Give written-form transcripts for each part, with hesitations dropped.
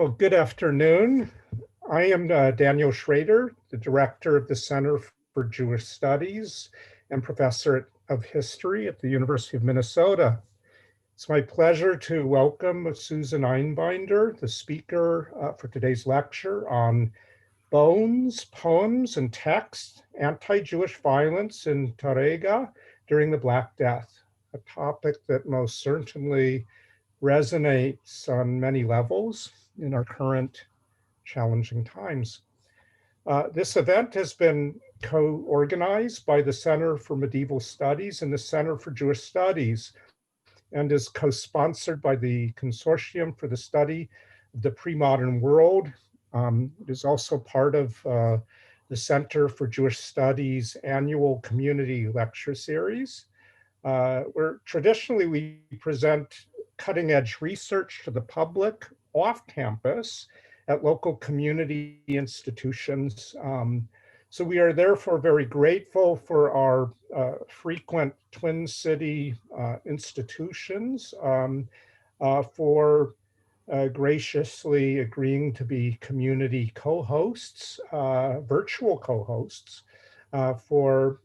Well, good afternoon. I am Daniel Schrader, the director of the Center for Jewish Studies and professor of history at the University of Minnesota. It's my pleasure to welcome Susan Einbinder, the speaker for today's lecture on Bones, Poems, and Texts, Anti-Jewish Violence in Tàrrega during the Black Death, a topic that most certainly resonates on many levels in our current challenging times. This event has been co-organized by the Center for Medieval Studies and the Center for Jewish Studies, and is co-sponsored by the Consortium for the Study of the Pre-Modern World. It is also part of the Center for Jewish Studies annual community lecture series, where traditionally we present cutting-edge research to the public off campus at local community institutions. So we are therefore very grateful for our frequent Twin City institutions for graciously agreeing to be community co-hosts, virtual co-hosts for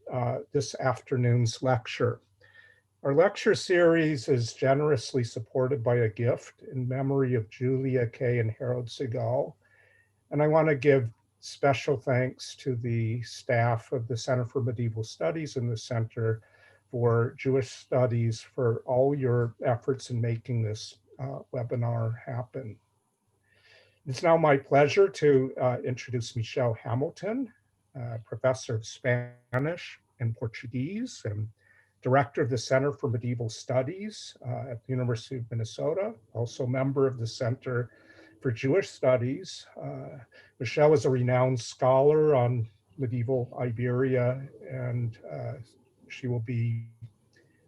this afternoon's lecture. Our lecture series is generously supported by a gift in memory of Julia Kay and Harold Segal. And I want to give special thanks to the staff of the Center for Medieval Studies and the Center for Jewish Studies for all your efforts in making this webinar happen. It's now my pleasure to introduce Michelle Hamilton, professor of Spanish and Portuguese and director of the Center for Medieval Studies at the University of Minnesota, also member of the Center for Jewish Studies. Michelle is a renowned scholar on medieval Iberia, and she will be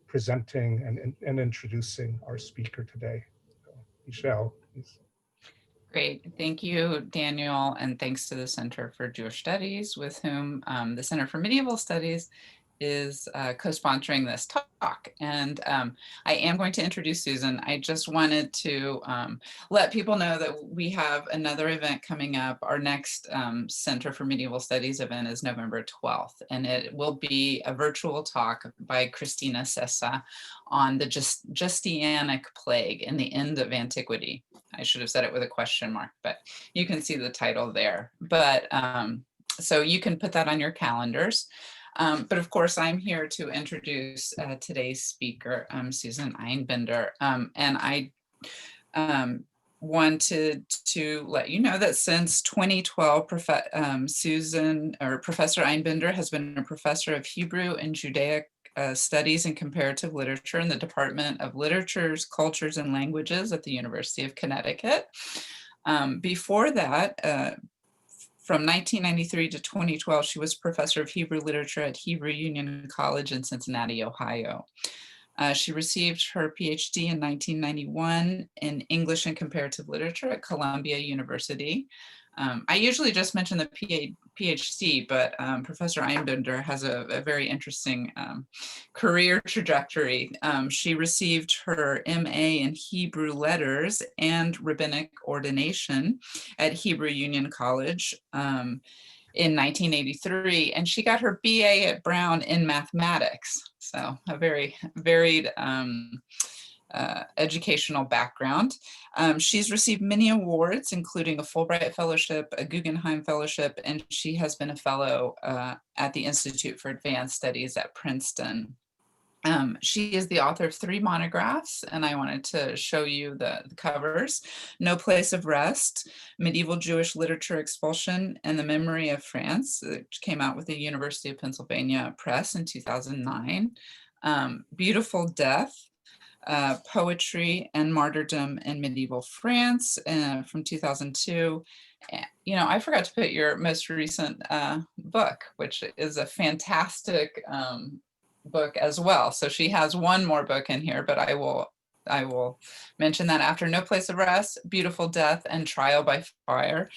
presenting and introducing our speaker today. So, Michelle, please. Great, thank you, Daniel, and thanks to the Center for Jewish Studies, with whom the Center for Medieval Studies is co-sponsoring this talk. And I am going to introduce Susan. I just wanted to let people know that we have another event coming up. Our next Center for Medieval Studies event is November 12th, and it will be a virtual talk by Christina Sessa on the Justinianic plague in the end of antiquity. I should have said it with a question mark, but you can see the title there. But so you can put that on your calendars. But of course, I'm here to introduce today's speaker, Susan Einbinder. And I wanted to let you know that since 2012, Professor Einbinder has been a professor of Hebrew and Judaic Studies and Comparative Literature in the Department of Literatures, Cultures, and Languages at the University of Connecticut. Before that, from 1993 to 2012, she was professor of Hebrew literature at Hebrew Union College in Cincinnati, Ohio. She received her PhD in 1991 in English and Comparative Literature at Columbia University. I usually just mention the PhD, but Professor Einbinder has a very interesting career trajectory. She received her MA in Hebrew Letters and Rabbinic Ordination at Hebrew Union College in 1983, and she got her BA at Brown in mathematics. So a very varied educational background. She's received many awards, including a Fulbright Fellowship, a Guggenheim Fellowship, and she has been a fellow at the Institute for Advanced Studies at Princeton. She is the author of 3 monographs, and I wanted to show you the covers: No Place of Rest, Medieval Jewish Literature Expulsion, and the Memory of France, which came out with the University of Pennsylvania Press in 2009. Beautiful Death, Poetry and Martyrdom in Medieval France from 2002. You know, I forgot to put your most recent book, which is a fantastic book as well. So she has one more book in here, but I will mention that after. No Place of Rest, Beautiful Death, and Trial by Fire,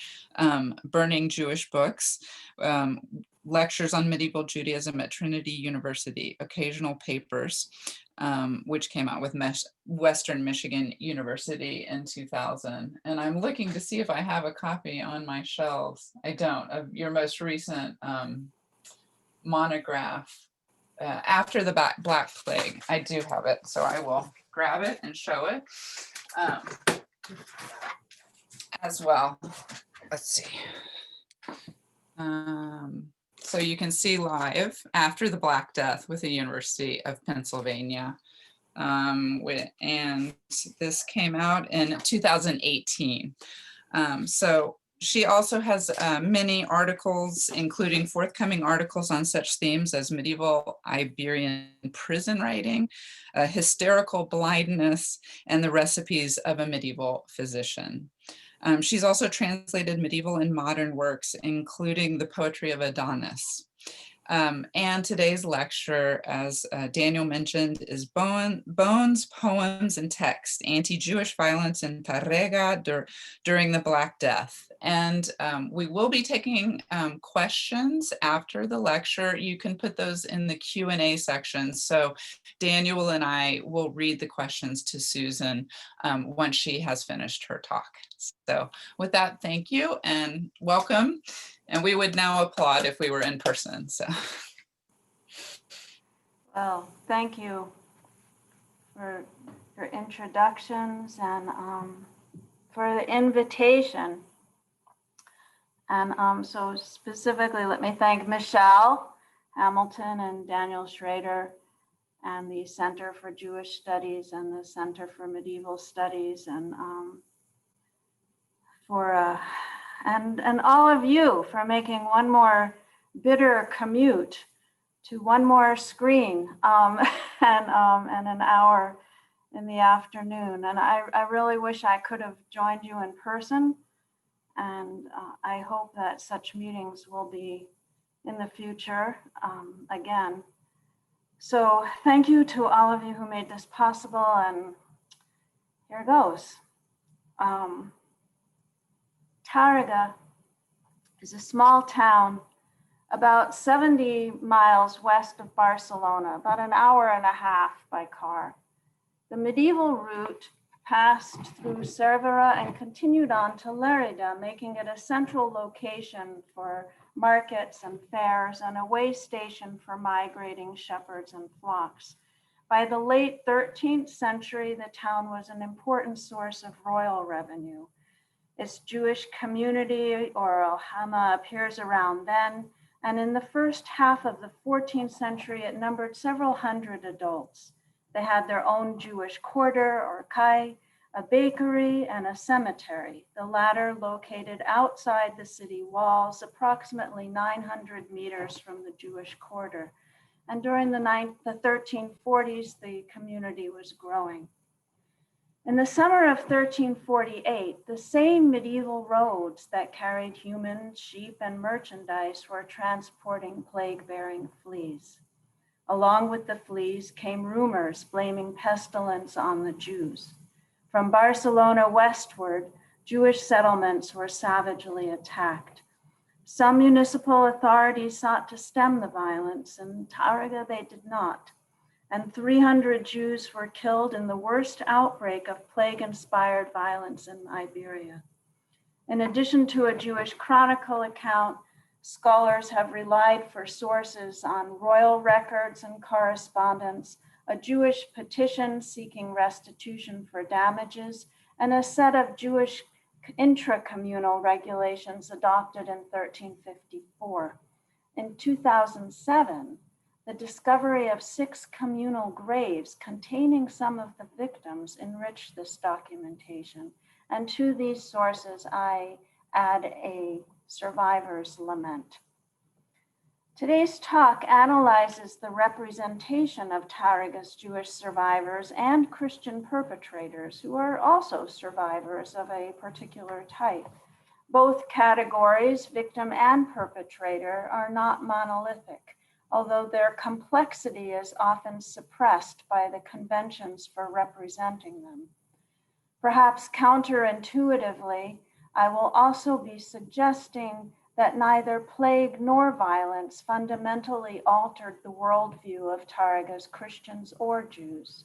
Burning Jewish Books, Lectures on Medieval Judaism at Trinity University, Occasional Papers, which came out with Western Michigan University in 2000. And I'm looking to see if I have a copy on my shelves. I don't, of your most recent monograph, After the Black Plague. I do have it, so I will grab it and show it as well. Let's see. So you can see live After the Black Death with the University of Pennsylvania. And this came out in 2018. So she also has many articles, including forthcoming articles on such themes as medieval Iberian prison writing, hysterical blindness, and the recipes of a medieval physician. She's also translated medieval and modern works, including the poetry of Adonis. And today's lecture, as Daniel mentioned, is Bones, Poems, and Text, Anti-Jewish Violence in Tàrrega during the Black Death. And we will be taking questions after the lecture. You can put those in the Q&A section. So Daniel and I will read the questions to Susan once she has finished her talk. So with that, thank you and welcome. And we would now applaud if we were in person. So, well, thank you for your introductions and for the invitation. And so specifically, let me thank Michelle Hamilton and Daniel Schrader and the Center for Jewish Studies and the Center for Medieval Studies and and all of you for making one more bitter commute to one more screen and an hour in the afternoon. And I really wish I could have joined you in person. And I hope that such meetings will be in the future again. So thank you to all of you who made this possible. And here goes. Tàrrega is a small town about 70 miles west of Barcelona, about an hour and a half by car. The medieval route passed through Cervera and continued on to Lérida, making it a central location for markets and fairs and a way station for migrating shepherds and flocks. By the late 13th century, the town was an important source of royal revenue. Its Jewish community, or Alhama, appears around then, and in the first half of the 14th century, it numbered several hundred adults. They had their own Jewish quarter, or kai, a bakery, and a cemetery, the latter located outside the city walls, approximately 900 meters from the Jewish quarter. And during the 1340s, the community was growing. In the summer of 1348, the same medieval roads that carried humans, sheep, and merchandise were transporting plague-bearing fleas. Along with the fleas came rumors blaming pestilence on the Jews. From Barcelona westward, Jewish settlements were savagely attacked. Some municipal authorities sought to stem the violence. In Tàrrega, they did not. And 300 Jews were killed in the worst outbreak of plague-inspired violence in Iberia. In addition to a Jewish chronicle account, scholars have relied for sources on royal records and correspondence, a Jewish petition seeking restitution for damages, and a set of Jewish intracommunal regulations adopted in 1354. In 2007, the discovery of 6 communal graves containing some of the victims enriched this documentation. And to these sources, I add a survivor's lament. Today's talk analyzes the representation of Tàrrega's Jewish survivors and Christian perpetrators who are also survivors of a particular type. Both categories, victim and perpetrator, are not monolithic, although their complexity is often suppressed by the conventions for representing them. Perhaps counterintuitively, I will also be suggesting that neither plague nor violence fundamentally altered the worldview of Tàrrega's Christians or Jews.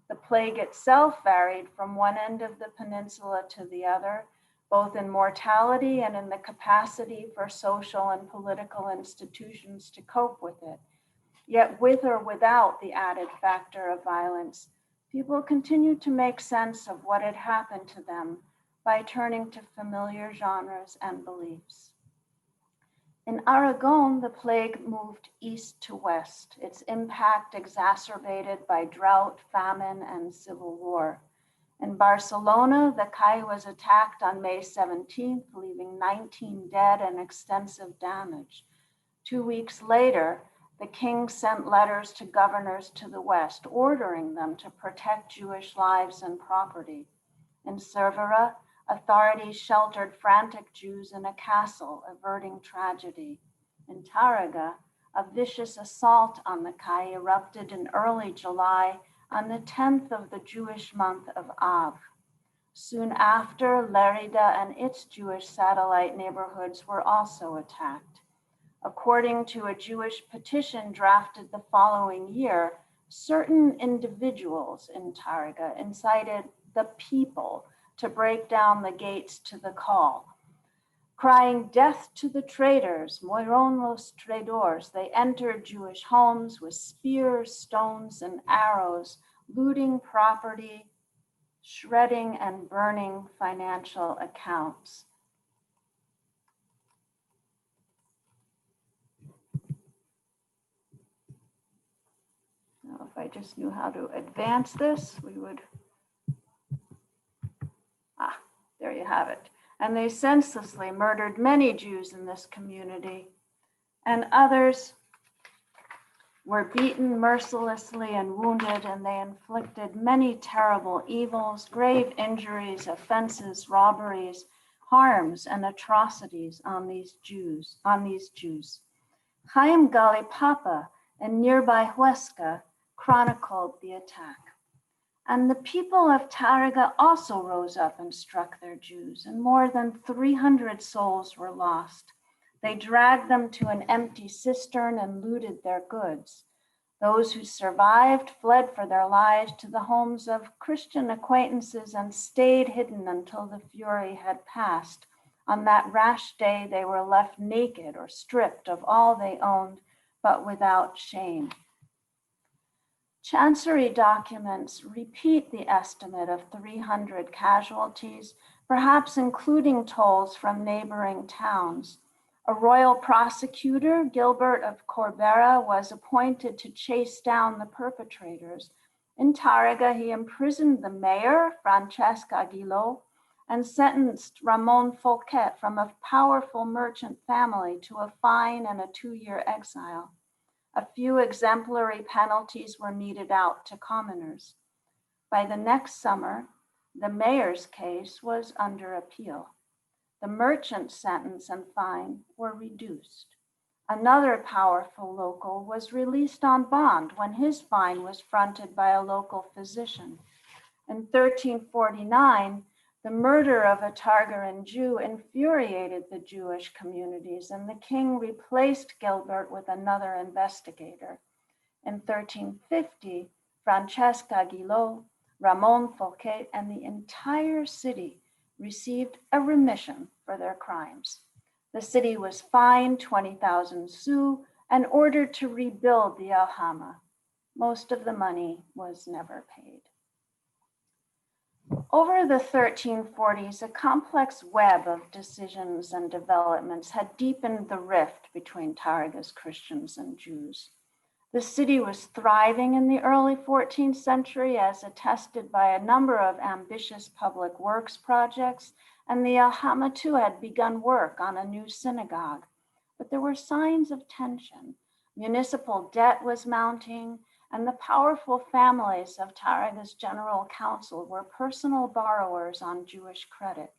The plague itself varied from one end of the peninsula to the other, both in mortality and in the capacity for social and political institutions to cope with it. Yet with or without the added factor of violence, people continued to make sense of what had happened to them by turning to familiar genres and beliefs. In Aragon, the plague moved east to west, its impact exacerbated by drought, famine, and civil war. In Barcelona, the CAI was attacked on May 17th, leaving 19 dead and extensive damage. 2 weeks later, the king sent letters to governors to the west, ordering them to protect Jewish lives and property. In Cervera, authorities sheltered frantic Jews in a castle, averting tragedy. In Tàrrega, a vicious assault on the CAI erupted in early July on the 10th of the Jewish month of Av. Soon after, Lérida and its Jewish satellite neighborhoods were also attacked. According to a Jewish petition drafted the following year, certain individuals in Tàrrega incited the people to break down the gates to the call. Crying death to the traitors, moiron los traidores, they entered Jewish homes with spears, stones, and arrows, looting property, shredding and burning financial accounts. Now, if I just knew how to advance this, we would, there you have it. And they senselessly murdered many Jews in this community, and others were beaten mercilessly and wounded, and they inflicted many terrible evils, grave injuries, offenses, robberies, harms, and atrocities on these Jews. Chaim Gali Papa in nearby Huesca chronicled the attack. And the people of Tàrrega also rose up and struck their Jews, and more than 300 souls were lost. They dragged them to an empty cistern and looted their goods. Those who survived fled for their lives to the homes of Christian acquaintances and stayed hidden until the fury had passed. On that rash day, they were left naked or stripped of all they owned, but without shame. Chancery documents repeat the estimate of 300 casualties, perhaps including tolls from neighboring towns. A royal prosecutor, Gilbert of Corbera, was appointed to chase down the perpetrators. In Tàrrega, he imprisoned the mayor, Francesc Aguiló, and sentenced Ramon Folquet from a powerful merchant family to a fine and a 2-year exile. A few exemplary penalties were meted out to commoners. By the next summer, the mayor's case was under appeal. The merchant's sentence and fine were reduced. Another powerful local was released on bond when his fine was fronted by a local physician. In 1349, the murder of a Targarin Jew infuriated the Jewish communities, and the king replaced Gilbert with another investigator. In 1350, Francesc Aguiló, Ramon Folquet, and the entire city received a remission for their crimes. The city was fined 20,000 sous and ordered to rebuild the Alhama. Most of the money was never paid. Over the 1340s, a complex web of decisions and developments had deepened the rift between Tàrrega's Christians and Jews. The city was thriving in the early 14th century, as attested by a number of ambitious public works projects, and the Alhama too had begun work on a new synagogue. But there were signs of tension. Municipal debt was mounting, and the powerful families of Tàrrega's General Council were personal borrowers on Jewish credit.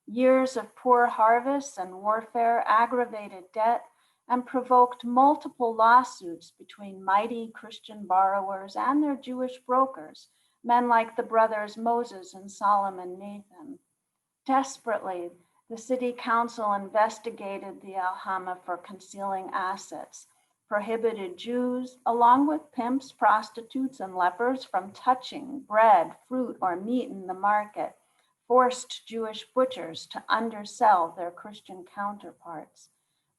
Years of poor harvests and warfare aggravated debt and provoked multiple lawsuits between mighty Christian borrowers and their Jewish brokers, men like the brothers Moses and Solomon Nathan. Desperately, The city council investigated the Alhama for concealing assets, prohibited Jews, along with pimps, prostitutes, and lepers, from touching bread, fruit, or meat in the market, forced Jewish butchers to undersell their Christian counterparts.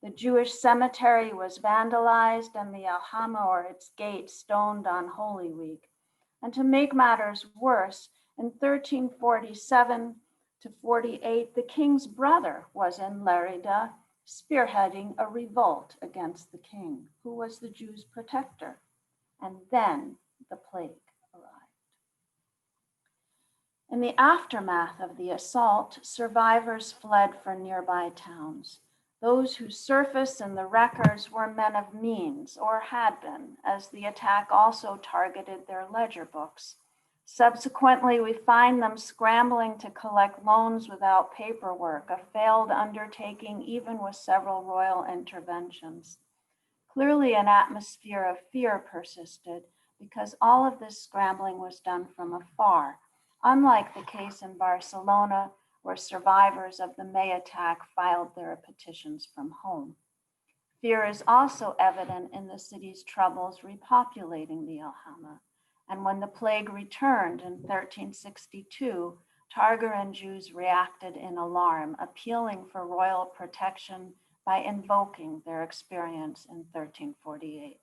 The Jewish cemetery was vandalized and the Alhama or its gate stoned on Holy Week. And to make matters worse, in 1347 to 48, the king's brother was in Lerida, spearheading a revolt against the king, who was the Jews' protector. And then the plague arrived. In the aftermath of the assault, survivors fled for nearby towns. Those who surface in the records were men of means, or had been, as the attack also targeted their ledger books. Subsequently, we find them scrambling to collect loans without paperwork, a failed undertaking even with several royal interventions. Clearly, an atmosphere of fear persisted because all of this scrambling was done from afar, unlike the case in Barcelona, where survivors of the May attack filed their petitions from home. Fear is also evident in the city's troubles repopulating the Alhama. And when the plague returned in 1362, Targarin Jews reacted in alarm, appealing for royal protection by invoking their experience in 1348.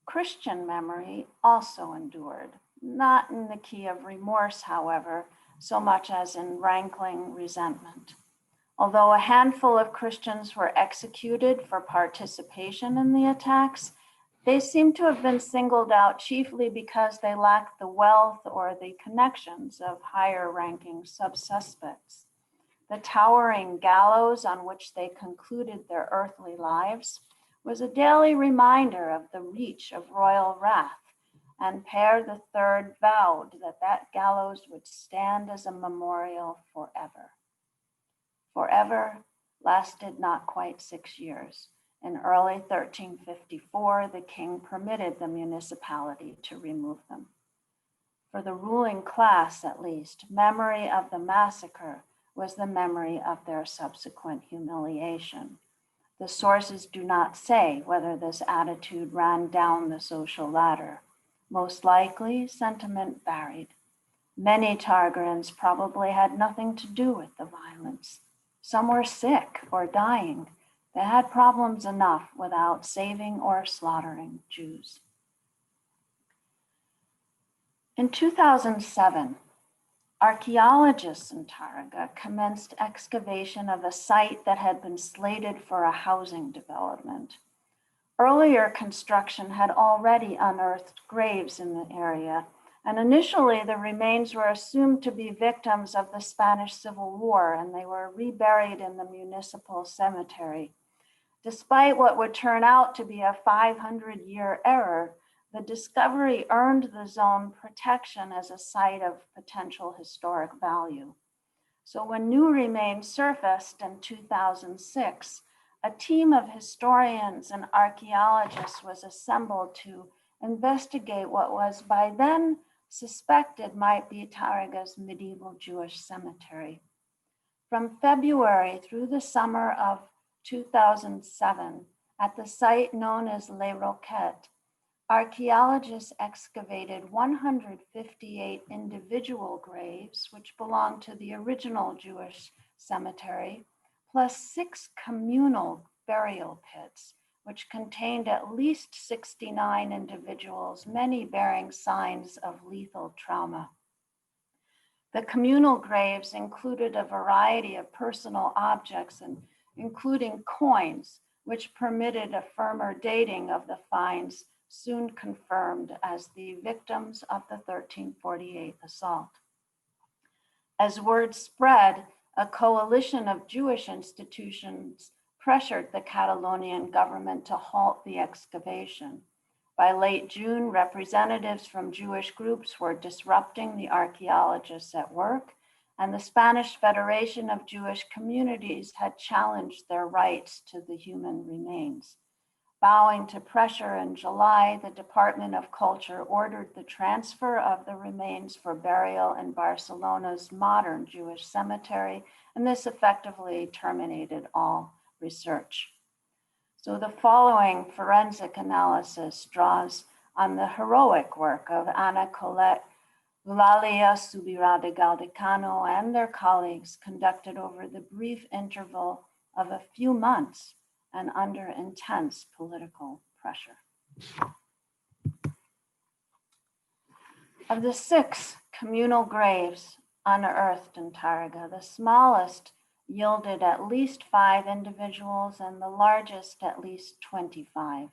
Christian memory also endured, not in the key of remorse, however, so much as in rankling resentment. Although a handful of Christians were executed for participation in the attacks, they seem to have been singled out chiefly because they lacked the wealth or the connections of higher-ranking sub-suspects. The towering gallows on which they concluded their earthly lives was a daily reminder of the reach of royal wrath, and Per III vowed that that gallows would stand as a memorial forever. Forever lasted not quite 6 years. In early 1354, the king permitted the municipality to remove them. For the ruling class, at least, memory of the massacre was the memory of their subsequent humiliation. The sources do not say whether this attitude ran down the social ladder. Most likely, sentiment varied. Many Targarins probably had nothing to do with the violence. Some were sick or dying. They had problems enough without saving or slaughtering Jews. In 2007, archaeologists in Tàrrega commenced excavation of a site that had been slated for a housing development. Earlier construction had already unearthed graves in the area, and initially the remains were assumed to be victims of the Spanish Civil War, and they were reburied in the municipal cemetery. Despite what would turn out to be a 500-year error, the discovery earned the zone protection as a site of potential historic value. So when new remains surfaced in 2006, a team of historians and archaeologists was assembled to investigate what was by then suspected might be Tàrrega's medieval Jewish cemetery. From February through the summer of 2007, at the site known as Les Roquettes, archaeologists excavated 158 individual graves, which belonged to the original Jewish cemetery, plus 6 communal burial pits, which contained at least 69 individuals, many bearing signs of lethal trauma. The communal graves included a variety of personal objects, including coins, which permitted a firmer dating of the finds, soon confirmed as the victims of the 1348 assault. As word spread, a coalition of Jewish institutions pressured the Catalonian government to halt the excavation. By late June, representatives from Jewish groups were disrupting the archaeologists at work, and the Spanish Federation of Jewish Communities had challenged their rights to the human remains. Bowing to pressure in July, the Department of Culture ordered the transfer of the remains for burial in Barcelona's modern Jewish cemetery, and this effectively terminated all research. So the following forensic analysis draws on the heroic work of Ana Colette Eulalia Subirá de Galdicano and their colleagues, conducted over the brief interval of a few months and under intense political pressure. Of the 6 communal graves unearthed in Tàrrega, the smallest yielded at least 5 individuals and the largest at least 25.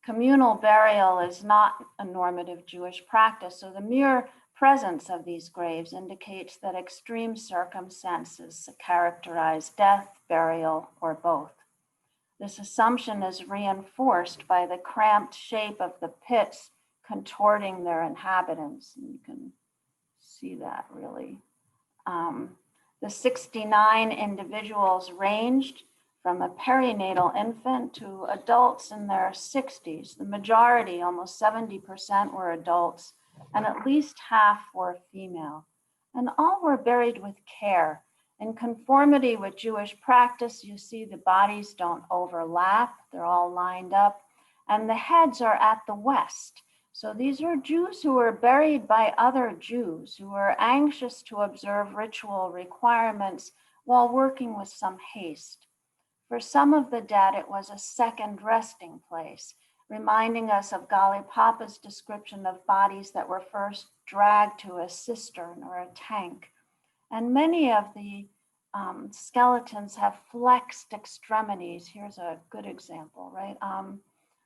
Communal burial is not a normative Jewish practice, so the mere presence of these graves indicates that extreme circumstances characterize death, burial, or both. This assumption is reinforced by the cramped shape of the pits contorting their inhabitants. And you can see that really. The 69 individuals ranged from a perinatal infant to adults in their 60s. The majority, almost 70%, were adults, and at least half were female. And all were buried with care. In conformity with Jewish practice, you see the bodies don't overlap, they're all lined up, and the heads are at the west. So these are Jews who were buried by other Jews who were anxious to observe ritual requirements while working with some haste. For some of the dead, it was a second resting place, reminding us of Gali Papa's description of bodies that were first dragged to a cistern or a tank. And many of the skeletons have flexed extremities. Here's a good example, right?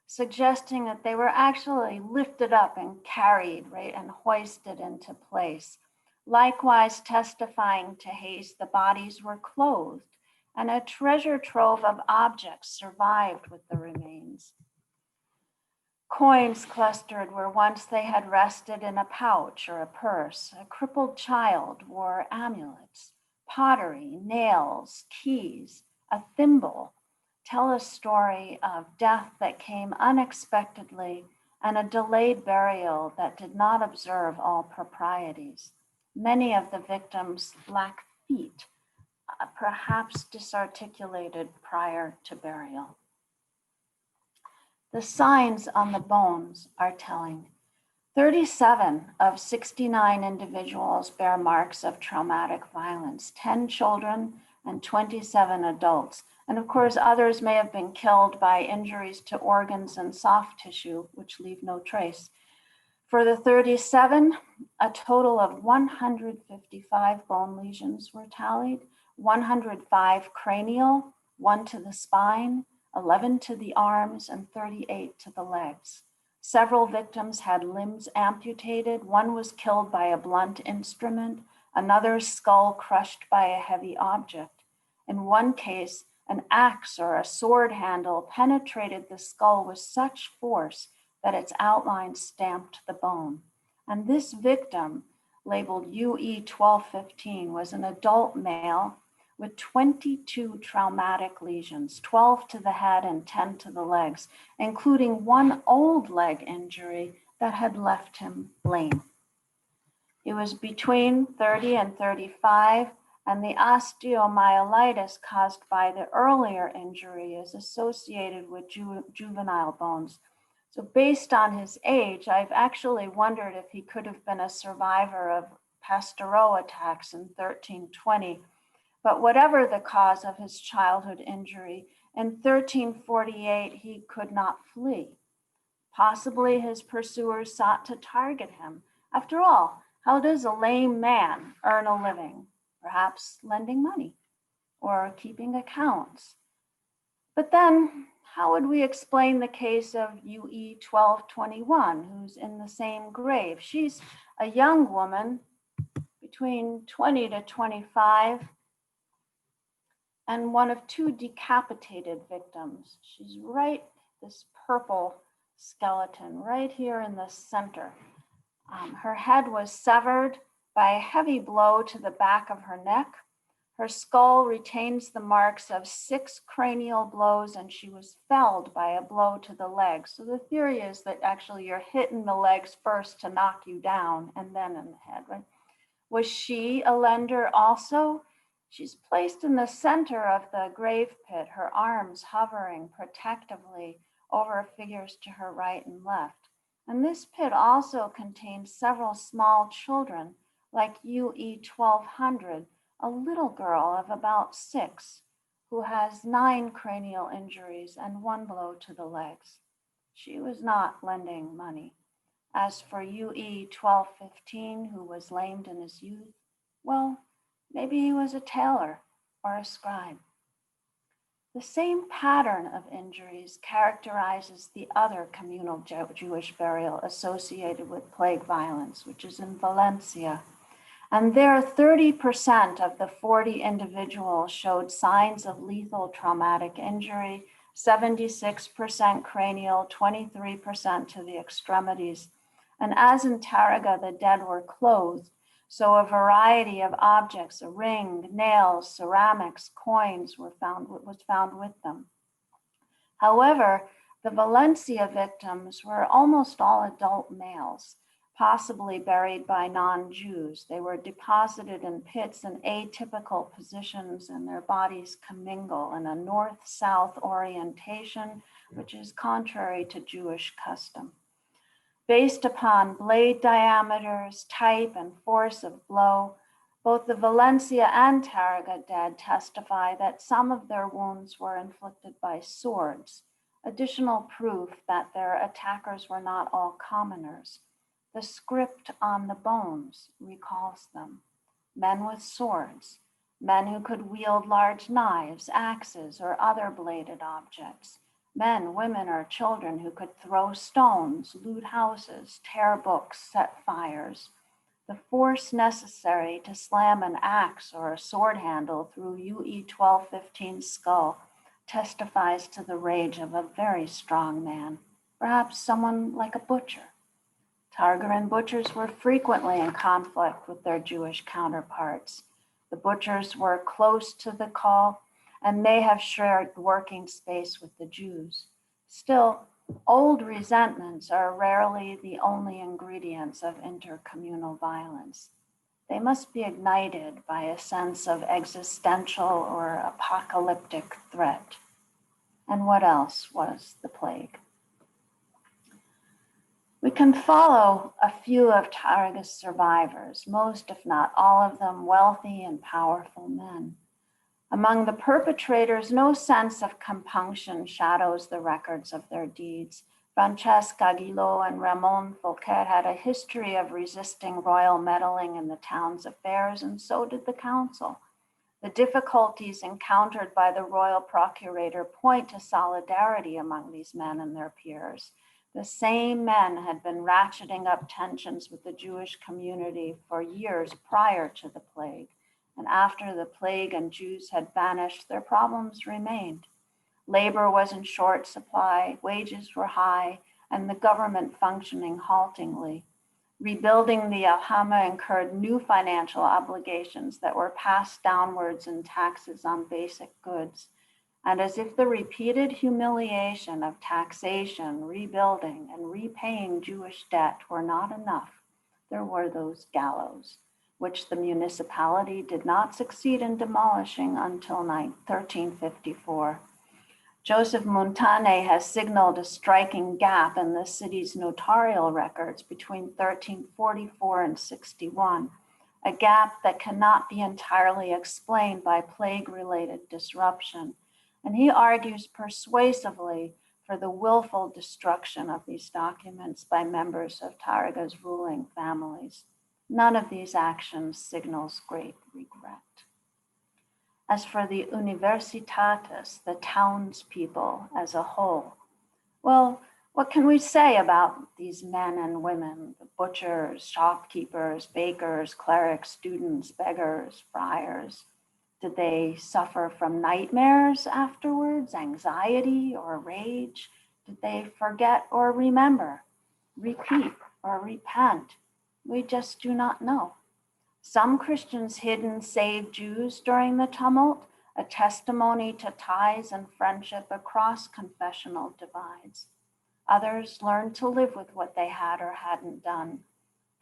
Suggesting that they were actually lifted up and carried, right, and hoisted into place. Likewise, testifying to haste, the bodies were clothed, and a treasure trove of objects survived with the remains. Coins clustered where once they had rested in a pouch or a purse. A crippled child wore amulets. Pottery, nails, keys, a thimble tell a story of death that came unexpectedly and a delayed burial that did not observe all proprieties. Many of the victims lack feet, perhaps disarticulated prior to burial. The signs on the bones are telling. 37 of 69 individuals bear marks of traumatic violence, 10 children and 27 adults. And of course, others may have been killed by injuries to organs and soft tissue, which leave no trace. For the 37, a total of 155 bone lesions were tallied, 105 cranial, 1 to the spine, 11 to the arms, and 38 to the legs. Several victims had limbs amputated. One was killed by a blunt instrument, another's skull crushed by a heavy object. In one case, an axe or a sword handle penetrated the skull with such force that its outline stamped the bone. And this victim, labeled UE 1215, was an adult male with 22 traumatic lesions, 12 to the head and 10 to the legs, including one old leg injury that had left him lame. He was between 30 and 35, and the osteomyelitis caused by the earlier injury is associated with juvenile bones. So based on his age, I've actually wondered if he could have been a survivor of Pastereau attacks in 1320. But whatever the cause of his childhood injury, in 1348, he could not flee. Possibly his pursuers sought to target him. After all, how does a lame man earn a living? Perhaps lending money or keeping accounts. But then, how would we explain the case of UE 1221, who's in the same grave? She's a young woman between 20 to 25 and one of 2 decapitated victims. She's right, this purple skeleton right here in the center. Her head was severed by a heavy blow to the back of her neck. Her skull retains the marks of 6 cranial blows, and she was felled by a blow to the leg. So the theory is that actually you're hitting the legs first to knock you down and then in the head, right? Was she a lender also? She's placed in the center of the grave pit, her arms hovering protectively over figures to her right and left. And this pit also contains several small children, like UE 1200, a little girl of about 6, who has 9 cranial injuries and 1 blow to the legs. She was not lending money. As for UE 1215, who was lamed in his youth, well, maybe he was a tailor or a scribe. The same pattern of injuries characterizes the other communal Jewish burial associated with plague violence, which is in Valencia. And there, 30% of the 40 individuals showed signs of lethal traumatic injury, 76% cranial, 23% to the extremities. And as in Tàrrega, the dead were clothed, so a variety of objects, a ring, nails, ceramics, coins was found with them. However, the Valencia victims were almost all adult males, possibly buried by non-Jews. They were deposited in pits in atypical positions, and their bodies commingle in a north-south orientation, which is contrary to Jewish custom. Based upon blade diameters, type, and force of blow, both the Valencia and Tàrrega dead testify that some of their wounds were inflicted by swords, additional proof that their attackers were not all commoners. The script on the bones recalls them. Men with swords, men who could wield large knives, axes, or other bladed objects, men, women, or children who could throw stones, loot houses, tear books, set fires. The force necessary to slam an axe or a sword handle through UE 1215's skull testifies to the rage of a very strong man, perhaps someone like a butcher. Targarin butchers were frequently in conflict with their Jewish counterparts. The butchers were close to the call and may have shared working space with the Jews. Still, old resentments are rarely the only ingredients of intercommunal violence. They must be ignited by a sense of existential or apocalyptic threat. And what else was the plague? We can follow a few of Tàrrega's survivors, most if not all of them wealthy and powerful men. Among the perpetrators, no sense of compunction shadows the records of their deeds. Francesc Aguiló and Ramon Folquer had a history of resisting royal meddling in the town's affairs, and so did the council. The difficulties encountered by the royal procurator point to solidarity among these men and their peers. The same men had been ratcheting up tensions with the Jewish community for years prior to the plague. And after the plague and Jews had vanished, their problems remained. Labor was in short supply, wages were high, and the government functioning haltingly. Rebuilding the Alhama incurred new financial obligations that were passed downwards in taxes on basic goods. And as if the repeated humiliation of taxation, rebuilding, and repaying Jewish debt were not enough, there were those gallows, which the municipality did not succeed in demolishing until 1354. Joseph Montane has signaled a striking gap in the city's notarial records between 1344 and 61, a gap that cannot be entirely explained by plague-related disruption. And he argues persuasively for the willful destruction of these documents by members of Tàrrega's ruling families. None of these actions signals great regret. As for the Universitatis, the townspeople as a whole, well, what can we say about these men and women, the butchers, shopkeepers, bakers, clerics, students, beggars, friars? Did they suffer from nightmares afterwards, anxiety or rage? Did they forget or remember, repeat or repent? We just do not know. Some Christians hid and saved Jews during the tumult, a testimony to ties and friendship across confessional divides. Others learned to live with what they had or hadn't done.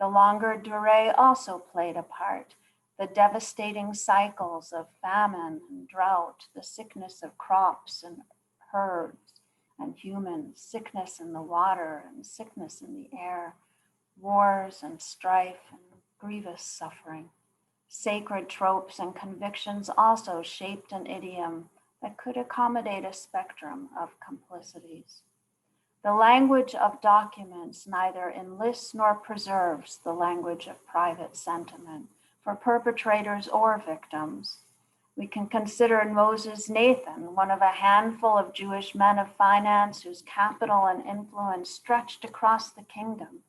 The longer durée also played a part. The devastating cycles of famine and drought, the sickness of crops and herds and humans, sickness in the water and sickness in the air, wars and strife and grievous suffering. Sacred tropes and convictions also shaped an idiom that could accommodate a spectrum of complicities. The language of documents neither enlists nor preserves the language of private sentiment for perpetrators or victims. We can consider Moses Nathan, one of a handful of Jewish men of finance whose capital and influence stretched across the kingdom.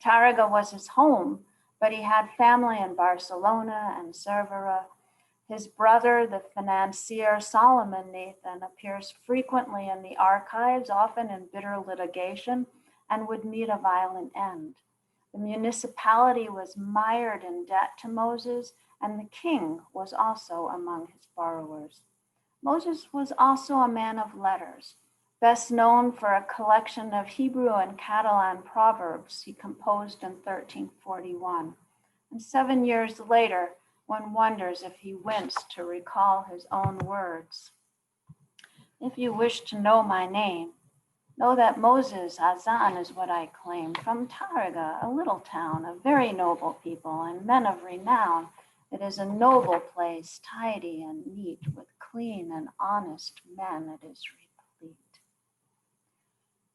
Tàrrega was his home, but he had family in Barcelona and Cervera. His brother, the financier Solomon Nathan, appears frequently in the archives, often in bitter litigation, and would meet a violent end. The municipality was mired in debt to Moses, and the king was also among his borrowers. Moses was also a man of letters, best known for a collection of Hebrew and Catalan proverbs he composed in 1341. And 7 years later, one wonders if he winced to recall his own words. If you wish to know my name, know that Moses Azan is what I claim, from Tàrrega, a little town of very noble people and men of renown. It is a noble place, tidy and neat, with clean and honest men it is replete.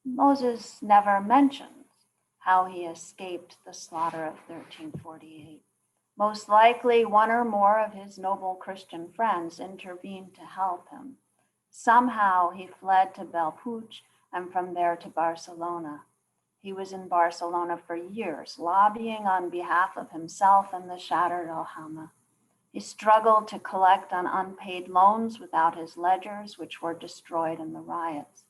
Moses never mentions how he escaped the slaughter of 1348. Most likely, one or more of his noble Christian friends intervened to help him. Somehow, he fled to Bellpuig and from there to Barcelona. He was in Barcelona for years, lobbying on behalf of himself and the shattered Alhama. He struggled to collect on unpaid loans without his ledgers, which were destroyed in the riots.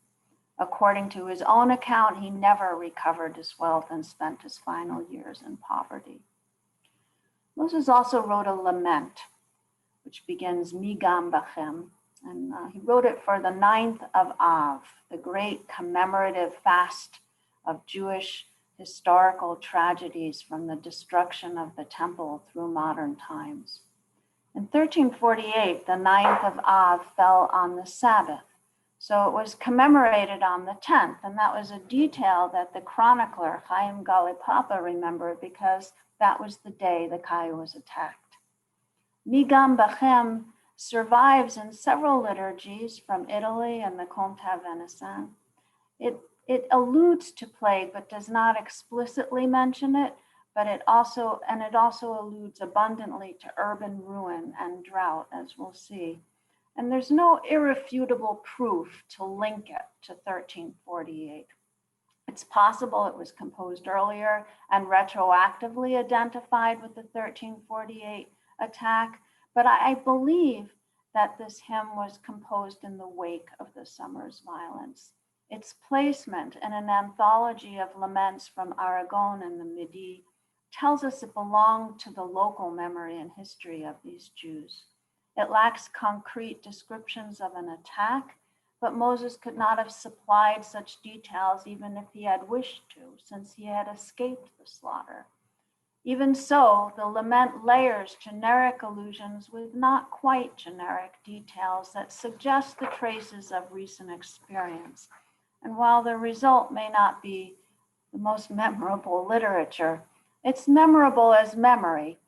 According to his own account, he never recovered his wealth and spent his final years in poverty. Moses also wrote a lament, which begins Migam Bachem, and he wrote it for the 9th of Av, the great commemorative fast of Jewish historical tragedies from the destruction of the temple through modern times. In 1348, the 9th of Av fell on the Sabbath, so it was commemorated on the 10th, and that was a detail that the chronicler Chaim Galipapa remembered because that was the day the Kai was attacked. Migam Bachem survives in several liturgies from Italy and the Comte Venesin. It alludes to plague, but does not explicitly mention it, but it also alludes abundantly to urban ruin and drought, as we'll see. And there's no irrefutable proof to link it to 1348. It's possible it was composed earlier and retroactively identified with the 1348 attack, but I believe that this hymn was composed in the wake of the summer's violence. Its placement in an anthology of laments from Aragon and the Midi tells us it belonged to the local memory and history of these Jews. It lacks concrete descriptions of an attack, but Moses could not have supplied such details even if he had wished to, since he had escaped the slaughter. Even so, the lament layers generic allusions with not quite generic details that suggest the traces of recent experience. And while the result may not be the most memorable literature, it's memorable as memory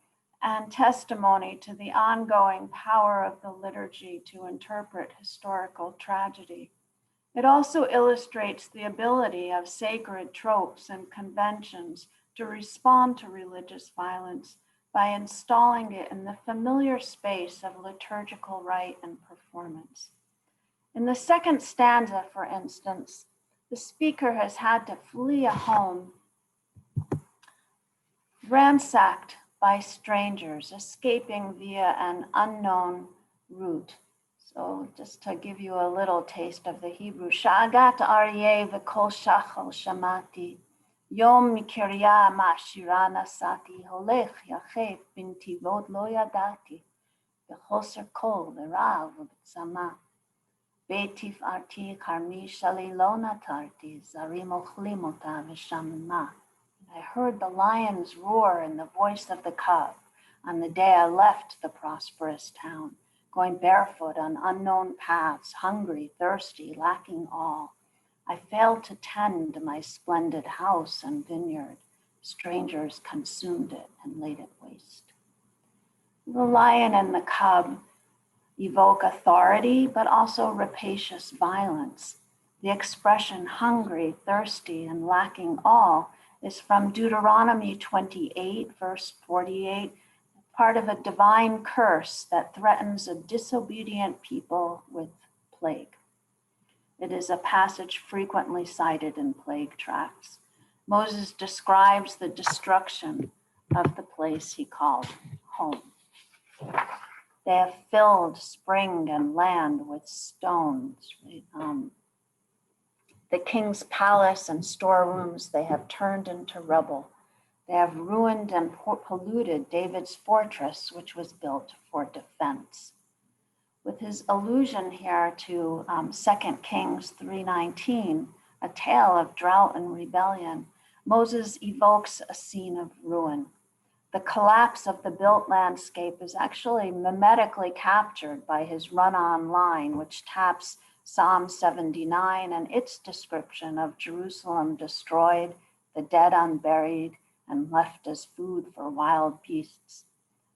and testimony to the ongoing power of the liturgy to interpret historical tragedy. It also illustrates the ability of sacred tropes and conventions to respond to religious violence by installing it in the familiar space of liturgical rite and performance. In the second stanza, for instance, the speaker has had to flee a home ransacked by strangers, escaping via an unknown route. So just to give you a little taste of the Hebrew, Sha'agat Aryeh v'kol shachal shamati, Yom mikirya ma shirana sati holech yachef binti vod lo yadati bechoser kol v'rav v'tzama betif arti karmi shalilona tarti zarim ochlimota v'shamima. I heard the lions roar in the voice of the cub on the day I left the prosperous town, going barefoot on unknown paths, hungry, thirsty, lacking all. I failed to tend my splendid house and vineyard. Strangers consumed it and laid it waste. The lion and the cub evoke authority, but also rapacious violence. The expression hungry, thirsty, and lacking all is from Deuteronomy 28, verse 48, part of a divine curse that threatens a disobedient people with plague. It is a passage frequently cited in plague tracts. Moses describes the destruction of the place he called home. They have filled spring and land with stones. The king's palace and storerooms they have turned into rubble. They have ruined and polluted David's fortress, which was built for defense. With his allusion here to 2 Kings 3:19, a tale of drought and rebellion, Moses evokes a scene of ruin. The collapse of the built landscape is actually mimetically captured by his run-on line, which taps Psalm 79 and its description of Jerusalem destroyed, the dead unburied, and left as food for wild beasts.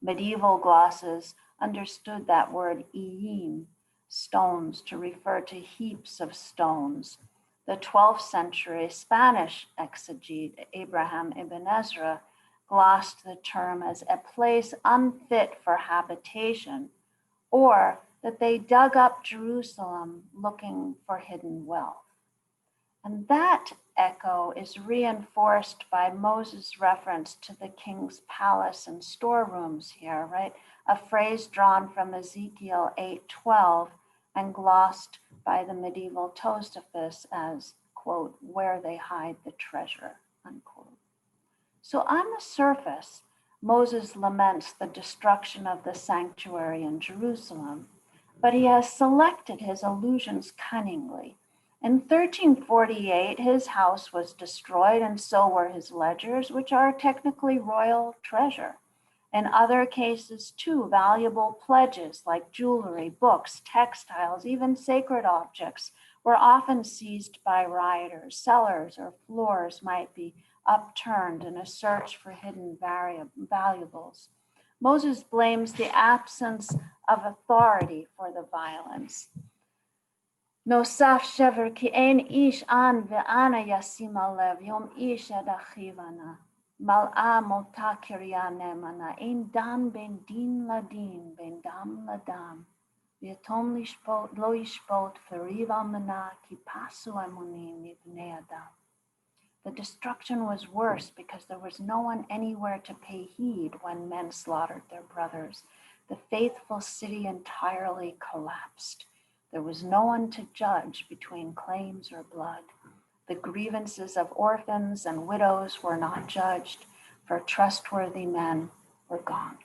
Medieval glosses understood that word iyim, stones, to refer to heaps of stones. The 12th century Spanish exegete Abraham ibn Ezra glossed the term as a place unfit for habitation, or that they dug up Jerusalem looking for hidden wealth. And that echo is reinforced by Moses' reference to the king's palace and storerooms here, right? A phrase drawn from Ezekiel 8:12 and glossed by the medieval Tostatus as, quote, where they hide the treasure, unquote. So on the surface, Moses laments the destruction of the sanctuary in Jerusalem, but he has selected his allusions cunningly. In 1348, his house was destroyed, and so were his ledgers, which are technically royal treasure. In other cases, too, valuable pledges like jewelry, books, textiles, even sacred objects were often seized by rioters. Cellars or floors might be upturned in a search for hidden valuables. Moses blames the absence of authority for the violence. Nosaf shever ki ein ish an ve'ana yasim alev yom ish ed achivana mal'a mota kirya nemana ein dam ben din ladin ben dam ladam v'yatom lishpot lo yishpot feriv almana ki pasu amunim mibnei adam. The destruction was worse because there was no one anywhere to pay heed when men slaughtered their brothers. The faithful city entirely collapsed. There was no one to judge between claims or blood. The grievances of orphans and widows were not judged, for trustworthy men were gone.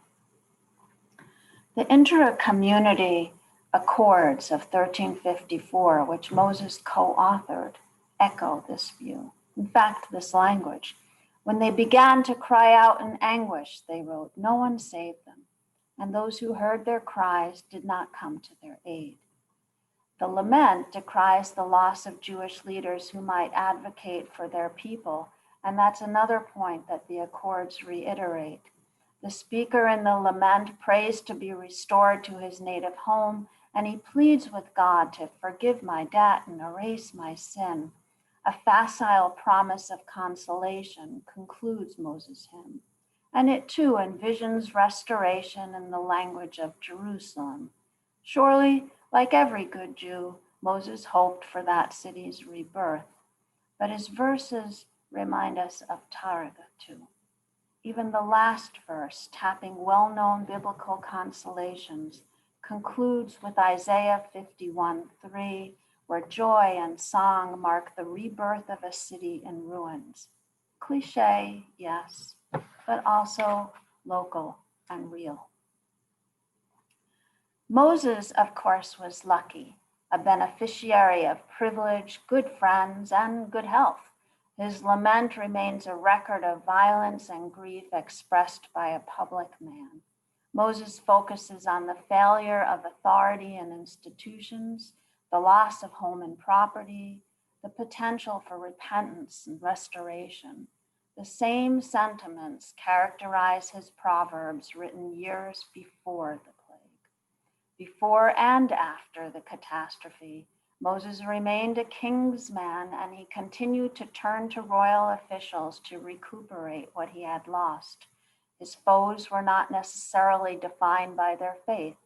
The inter-community accords of 1354, which Moses co-authored, echo this view. In fact, this language. When they began to cry out in anguish, they wrote, no one saved them, and those who heard their cries did not come to their aid. The lament decries the loss of Jewish leaders who might advocate for their people, and that's another point that the Accords reiterate. The speaker in the lament prays to be restored to his native home, and he pleads with God to forgive my debt and erase my sin. A facile promise of consolation concludes Moses' hymn, and it too envisions restoration in the language of Jerusalem. Surely, like every good Jew, Moses hoped for that city's rebirth, but his verses remind us of Tàrrega too. Even the last verse, tapping well-known biblical consolations, concludes with Isaiah 51:3, where joy and song mark the rebirth of a city in ruins. Cliche, yes, but also local and real. Moses, of course, was lucky, a beneficiary of privilege, good friends, and good health. His lament remains a record of violence and grief expressed by a public man. Moses focuses on the failure of authority and institutions, the loss of home and property, the potential for repentance and restoration. The same sentiments characterize his proverbs written years before the plague. Before and after the catastrophe, Moses remained a king's man, and he continued to turn to royal officials to recuperate what he had lost. His foes were not necessarily defined by their faith.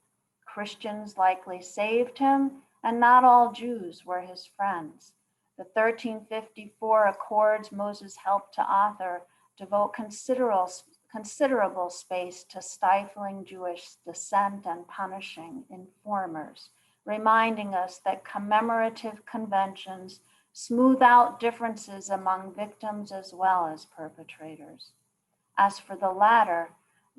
Christians likely saved him, and not all Jews were his friends. The 1354 Accords Moses helped to author devote considerable space to stifling Jewish dissent and punishing informers, reminding us that commemorative conventions smooth out differences among victims as well as perpetrators. As for the latter,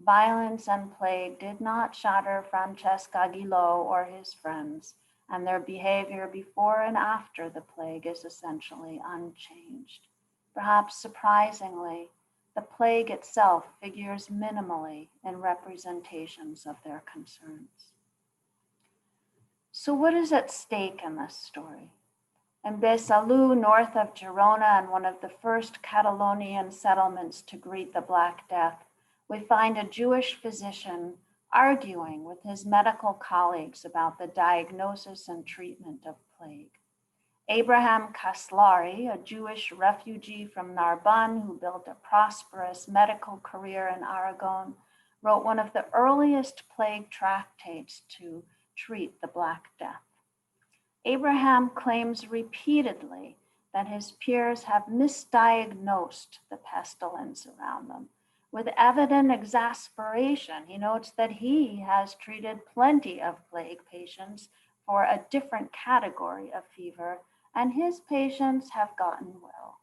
violence and plague did not shatter Francesco Aguiló or his friends, and their behavior before and after the plague is essentially unchanged. Perhaps surprisingly, the plague itself figures minimally in representations of their concerns. So what is at stake in this story? In Besalú, north of Girona, and one of the first Catalonian settlements to greet the Black Death, we find a Jewish physician arguing with his medical colleagues about the diagnosis and treatment of plague. Abraham Kaslari, a Jewish refugee from Narbonne who built a prosperous medical career in Aragon, wrote one of the earliest plague tractates to treat the Black Death. Abraham claims repeatedly that his peers have misdiagnosed the pestilence around them. With evident exasperation, he notes that he has treated plenty of plague patients for a different category of fever, and his patients have gotten well.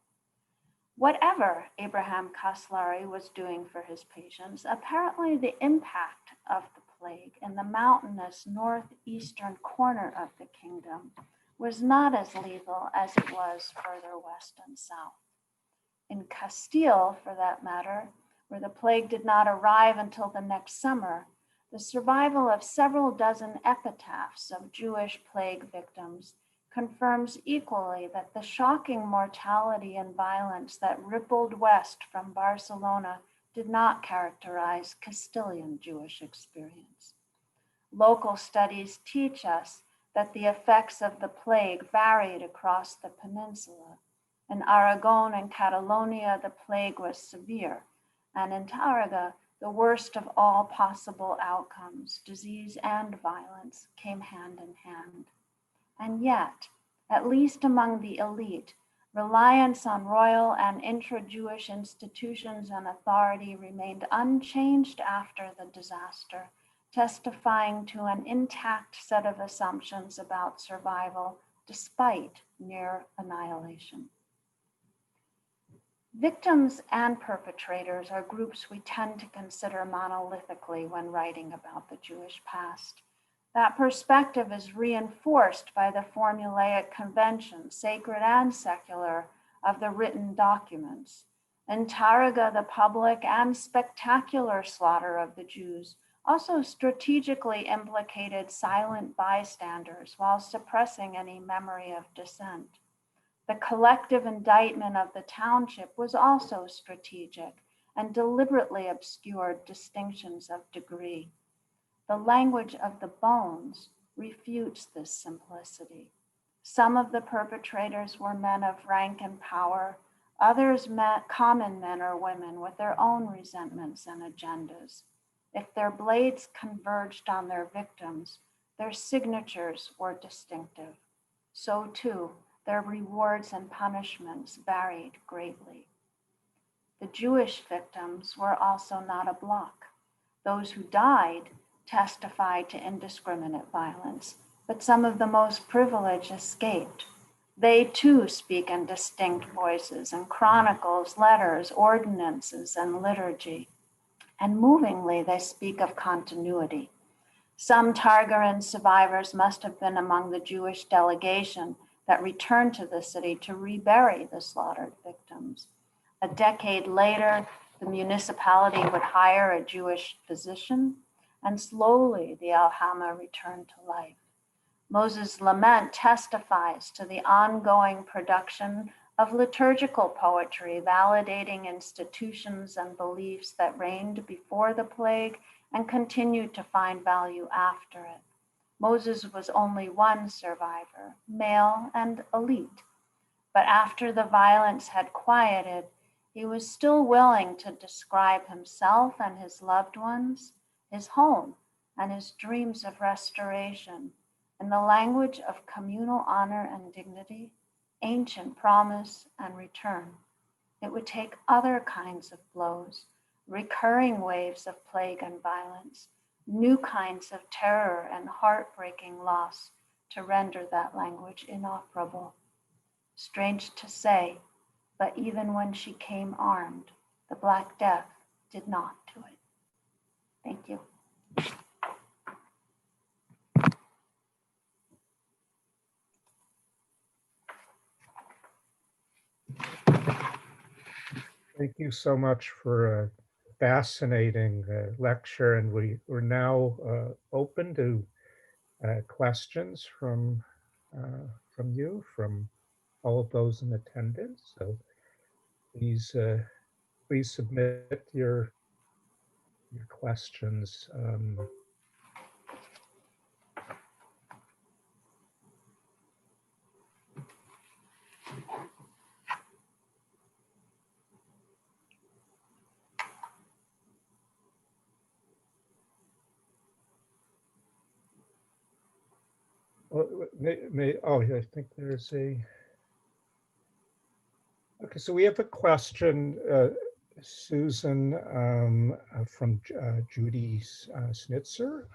Whatever Abraham Kaslari was doing for his patients, apparently the impact of the plague in the mountainous northeastern corner of the kingdom was not as lethal as it was further west and south. In Castile, for that matter, where the plague did not arrive until the next summer, the survival of several dozen epitaphs of Jewish plague victims confirms equally that the shocking mortality and violence that rippled west from Barcelona did not characterize Castilian Jewish experience. Local studies teach us that the effects of the plague varied across the peninsula. In Aragon and Catalonia, the plague was severe, and in Tàrrega, the worst of all possible outcomes, disease and violence, came hand in hand. And yet, at least among the elite, reliance on royal and intra-Jewish institutions and authority remained unchanged after the disaster, testifying to an intact set of assumptions about survival despite near annihilation. Victims and perpetrators are groups we tend to consider monolithically when writing about the Jewish past. That perspective is reinforced by the formulaic conventions, sacred and secular, of the written documents. In Tàrrega, the public and spectacular slaughter of the Jews also strategically implicated silent bystanders while suppressing any memory of dissent. The collective indictment of the township was also strategic and deliberately obscured distinctions of degree. The language of the bones refutes this simplicity. Some of the perpetrators were men of rank and power, others common men or women with their own resentments and agendas. If their blades converged on their victims, their signatures were distinctive. So too, their rewards and punishments varied greatly. The Jewish victims were also not a block. Those who died testified to indiscriminate violence, but some of the most privileged escaped. They too speak in distinct voices in chronicles, letters, ordinances, and liturgy. And movingly, they speak of continuity. Some Targarin survivors must have been among the Jewish delegation that returned to the city to rebury the slaughtered victims. A decade later, the municipality would hire a Jewish physician, and slowly the Alhama returned to life. Moses' lament testifies to the ongoing production of liturgical poetry, validating institutions and beliefs that reigned before the plague and continued to find value after it. Moses was only one survivor, male and elite. But after the violence had quieted, he was still willing to describe himself and his loved ones, his home, and his dreams of restoration in the language of communal honor and dignity, ancient promise and return. It would take other kinds of blows, recurring waves of plague and violence, new kinds of terror and heartbreaking loss to render that language inoperable. Strange to say, but even when she came armed, the Black Death did not do it. Thank you. Thank you so much for a fascinating lecture, and we're now open to questions from you, from all of those in attendance. So please submit your questions. Oh, I think there's a. Okay, so we have a question, Susan, from Judy Snitzer.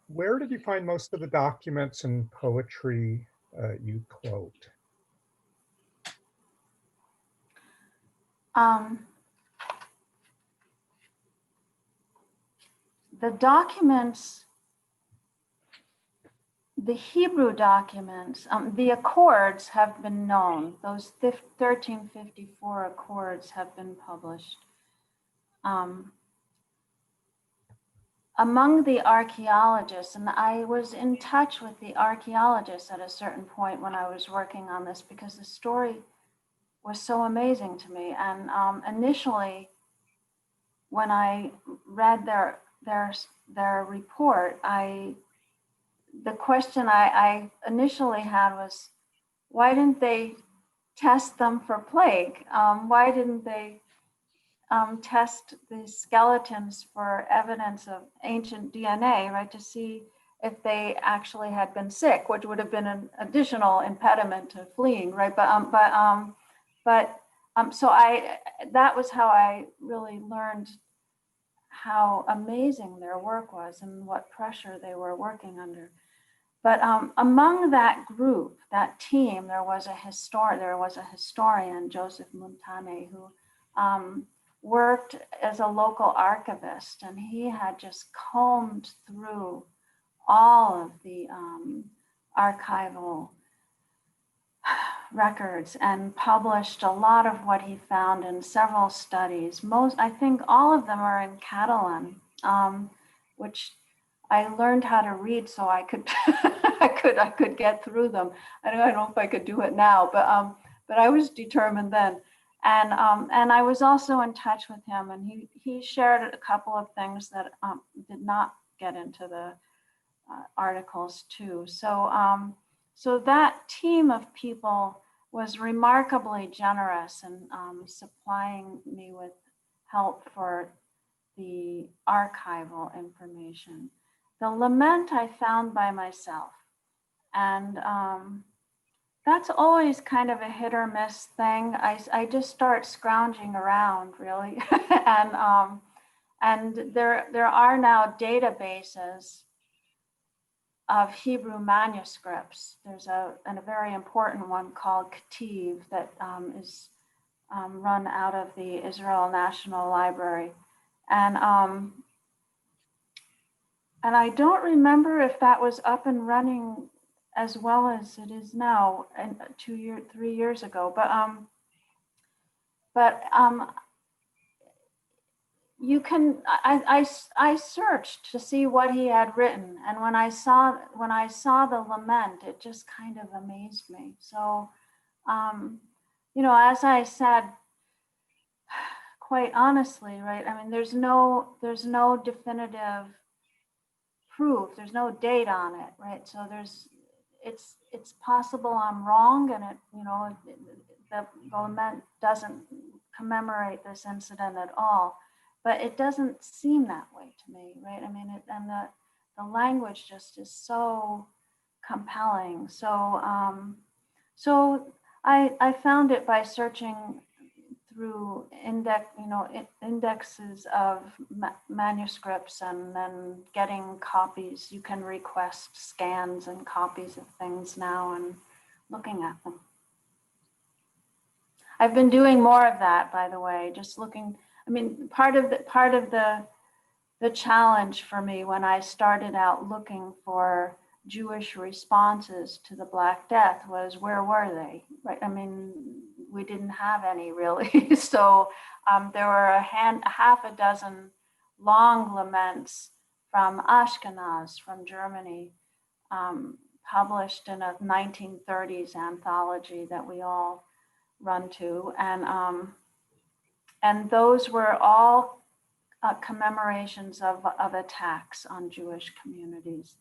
Where did you find most of the documents and poetry you quote? The documents, the Hebrew documents, the accords have been known. Those 1354 accords have been published. Among the archaeologists, and I was in touch with the archaeologists at a certain point when I was working on this because the story was so amazing to me. And initially, when I read their report, the question I initially had was, why didn't they test them for plague? Why didn't they test the skeletons for evidence of ancient DNA, right, to see if they actually had been sick, which would have been an additional impediment to fleeing, right? So that was how I really learned how amazing their work was and what pressure they were working under. But among that group, that team, there was a historian, Joseph Montane, who worked as a local archivist, and he had just combed through all of the archival records and published a lot of what he found in several studies. I think all of them are in Catalan, which I learned how to read so I could I could get through them. I don't know if I could do it now, but I was determined then. And I was also in touch with him, and he shared a couple of things that did not get into the articles too. So that team of people was remarkably generous in supplying me with help for the archival information. The lament I found by myself, and that's always kind of a hit or miss thing. I just start scrounging around, really, and there are now databases of Hebrew manuscripts. There's a very important one called Ketiv that is run out of the Israel National Library. And I don't remember if that was up and running as well as it is now, and 3 years ago. But you can. I searched to see what he had written, and when I saw the lament, it just kind of amazed me. So, as I said, quite honestly, right? I mean, there's no definitive proof. There's no date on it, right? So it's possible I'm wrong, and the lament doesn't commemorate this incident at all, but it doesn't seem that way to me, right? I mean, the language just is so compelling. So I found it by searching through indexes of manuscripts, and then getting copies. You can request scans and copies of things now and looking at them. I've been doing more of that, by the way, just looking. I mean, part of the challenge for me when I started out looking for Jewish responses to the Black Death was, where were they? Right? I mean, we didn't have any really. So there were half a dozen long laments from Ashkenaz, from Germany, published in a 1930s anthology that we all run to, and those were all commemorations of attacks on Jewish communities.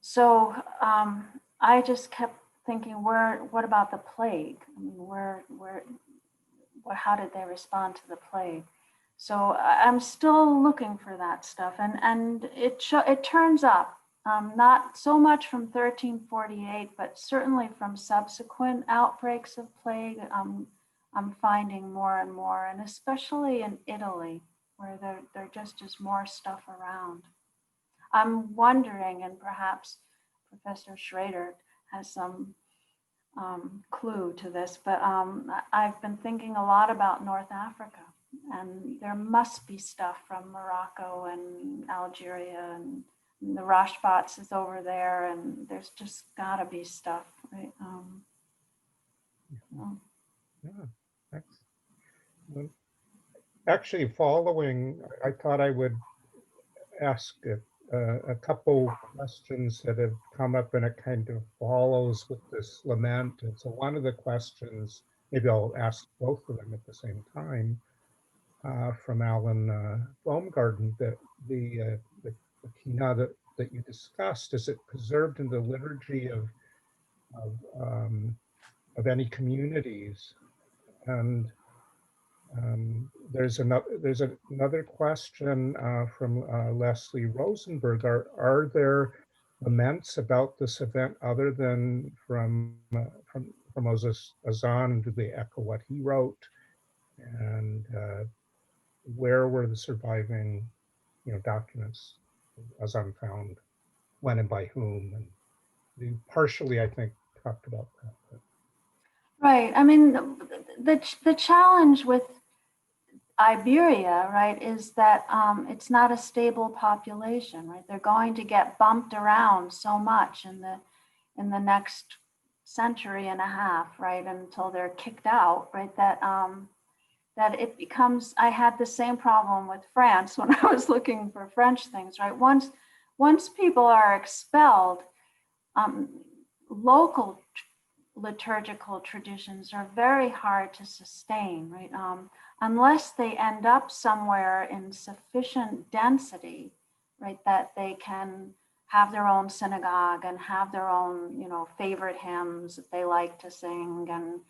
So I just kept thinking, what about the plague? I mean, how did they respond to the plague? So I'm still looking for that stuff, and it turns up, not so much from 1348, but certainly from subsequent outbreaks of plague. I'm finding more and more, and especially in Italy, where there just is more stuff around. I'm wondering, and perhaps Professor Schrader has some clue to this, but I've been thinking a lot about North Africa, and there must be stuff from Morocco and Algeria, and the Rashbats is over there, and there's just gotta be stuff, right? Yeah, excellent. Actually, following, I thought I would ask a couple questions that have come up, and it kind of follows with this lament. And so one of the questions, maybe I'll ask both of them at the same time, from Alan Baumgarten, that the Kina that you discussed, is it preserved in the liturgy of any communities? And there's another question from Leslie Rosenberg. Are there laments about this event other than from Moses Azan? Do they echo what he wrote? And where were the surviving, documents Azan found? When and by whom? And you partially, I think, talked about that. But. Right. I mean, the challenge with Iberia, right, is that it's not a stable population, right? They're going to get bumped around so much in the next century and a half, right, until they're kicked out, right? That it becomes. I had the same problem with France when I was looking for French things, right? Once people are expelled, local liturgical traditions are very hard to sustain, right? Unless they end up somewhere in sufficient density, right, that they can have their own synagogue and have their own, favorite hymns that they like to sing, and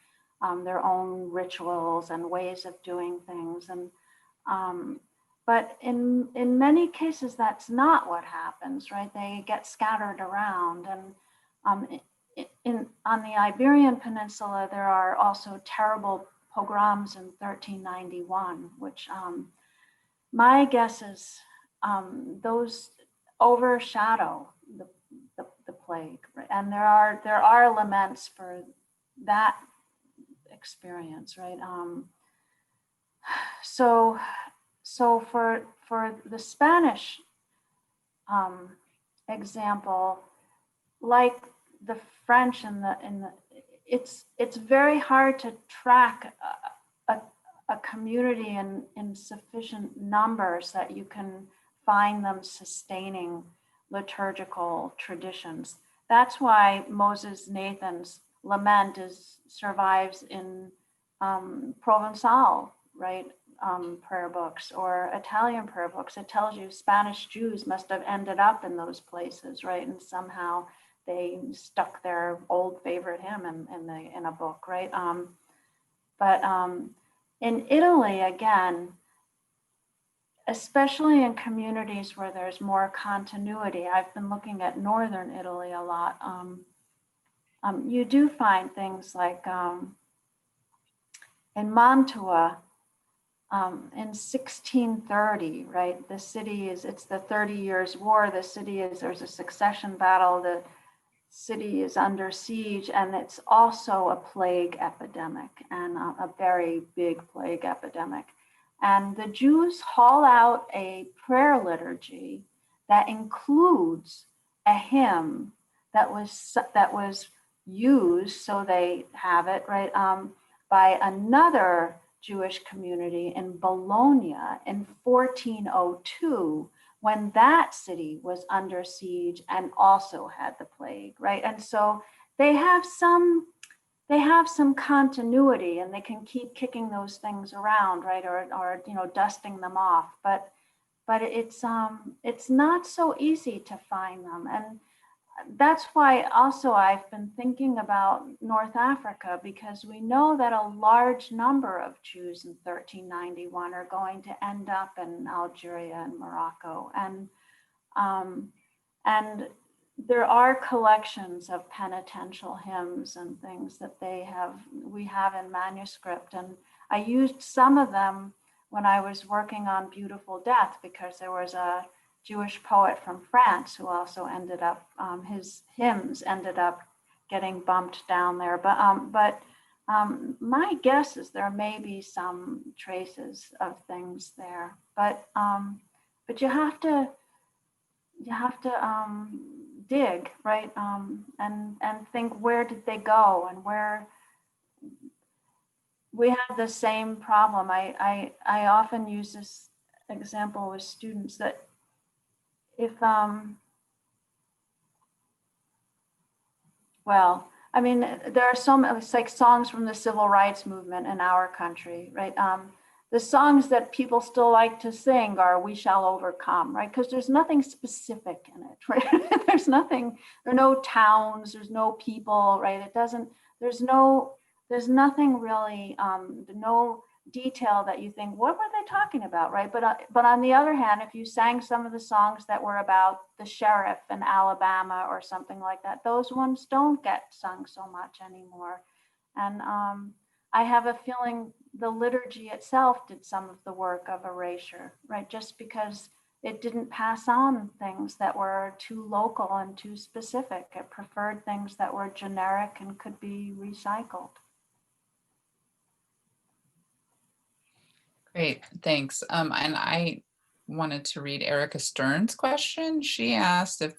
their own rituals and ways of doing things. And but in many cases, that's not what happens, right? They get scattered around, and on the Iberian Peninsula, there are also terrible pogroms in 1391, which my guess is those overshadow plague, right? And there are laments for that experience, right? So for the Spanish example, like the French it's very hard to track a community in sufficient numbers that you can find them sustaining liturgical traditions. That's why Moses Nathan's lament survives in Provençal, right? Prayer books or Italian prayer books. It tells you Spanish Jews must have ended up in those places, right? And somehow they stuck their old favorite hymn in a book, right? But in Italy, again, especially in communities where there's more continuity, I've been looking at Northern Italy a lot. You do find things like in Mantua, in 1630, right? The city it's the 30 Years' War. The city there's a succession battle. The city is under siege, and it's also a plague epidemic, and a very big plague epidemic. And the Jews haul out a prayer liturgy that includes a hymn that was used, so they have it, right, by another Jewish community in Bologna in 1402, when that city was under siege and also had the plague, right? And so they have some continuity, and they can keep kicking those things around, right? Or dusting them off. But it's not so easy to find them. And that's why also I've been thinking about North Africa, because we know that a large number of Jews in 1391 are going to end up in Algeria and Morocco. And there are collections of penitential hymns and things that we have in manuscript. And I used some of them when I was working on Beautiful Death, because there was a Jewish poet from France who also ended up, his hymns ended up getting bumped down there. But my guess is there may be some traces of things there. But you have to dig, right? And think, where did they go, and where we have the same problem. I often use this example with students that if well, I mean, there are it's like songs from the civil rights movement in our country, right? The songs that people still like to sing are "We Shall Overcome," right? Because there's nothing specific in it, right? There are no towns, there's no people, right? There's nothing really, no detail that you think, what were they talking about, right? But on the other hand, if you sang some of the songs that were about the sheriff in Alabama or something like that, those ones don't get sung so much anymore. And I have a feeling the liturgy itself did some of the work of erasure, right? Just because it didn't pass on things that were too local and too specific. It preferred things that were generic and could be recycled. Great, thanks. And I wanted to read Erica Stern's question. She asked if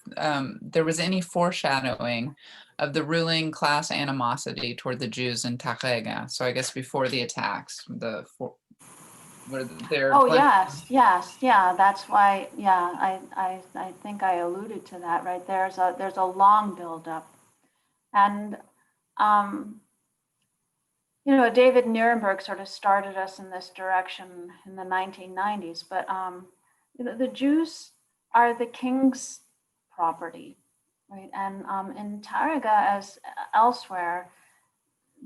there was any foreshadowing of the ruling class animosity toward the Jews in Tàrrega. So I guess before the attacks, where they're. Oh, yes, yeah. That's why, yeah. I think I alluded to that, right? There's a long buildup, and David Nierenberg sort of started us in this direction in the 1990s, but the Jews are the king's property, right? And in Tàrrega, as elsewhere,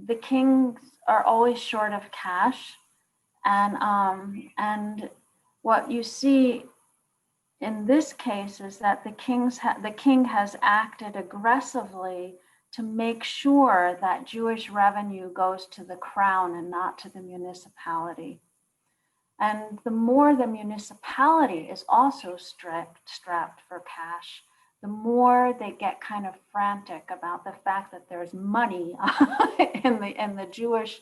the kings are always short of cash, and what you see in this case is that the king has acted aggressively to make sure that Jewish revenue goes to the crown and not to the municipality. And the more the municipality is also strapped for cash, the more they get kind of frantic about the fact that there's money in the Jewish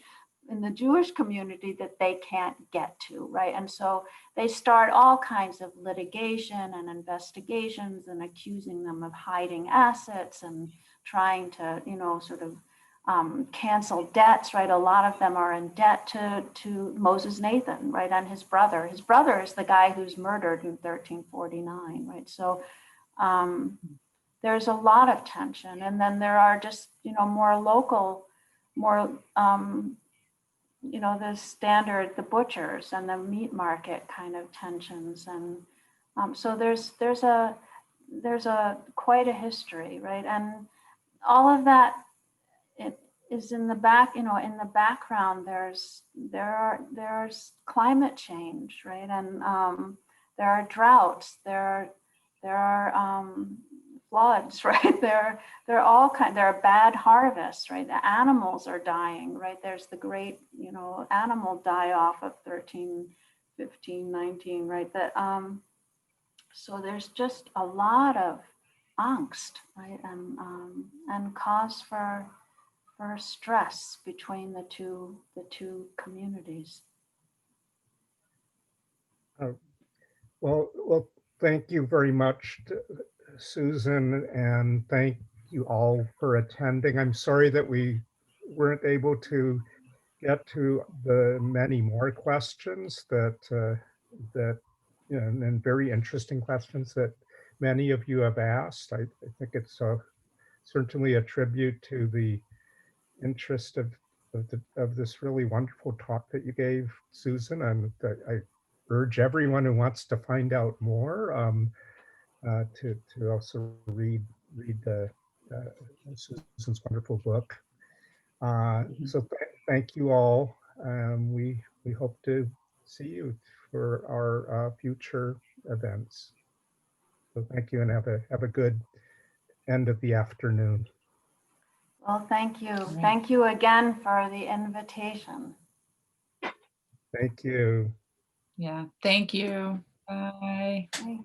community that they can't get to, right? And so they start all kinds of litigation and investigations and accusing them of hiding assets and trying to, sort of cancel debts, right? A lot of them are in debt to Moses Nathan, right? And his brother. His brother is the guy who's murdered in 1349, right? So there's a lot of tension. And then there are just, more local, the standard, the butchers and the meat market kind of tensions. And so there's quite a history, right? And all of that, it is in the back, in the background, there's climate change, right? And there are droughts, there are floods, right? There are bad harvests, right? The animals are dying, right? There's the great, animal die-off of 13, 15, 19, right? That so there's just a lot of angst, right? And cause for stress between the two communities. Well, thank you very much, Susan, and thank you all for attending. I'm sorry that we weren't able to get to the many more questions that and very interesting questions that many of you have asked. I think it's certainly a tribute to the interest of this really wonderful talk that you gave, Susan, and I urge everyone who wants to find out more to also read Susan's wonderful book. So thank you all. We hope to see you for our future events. So thank you, and have a good end of the afternoon. Well, thank you. Thank you again for the invitation. Thank you. Yeah, thank you. Bye. Bye.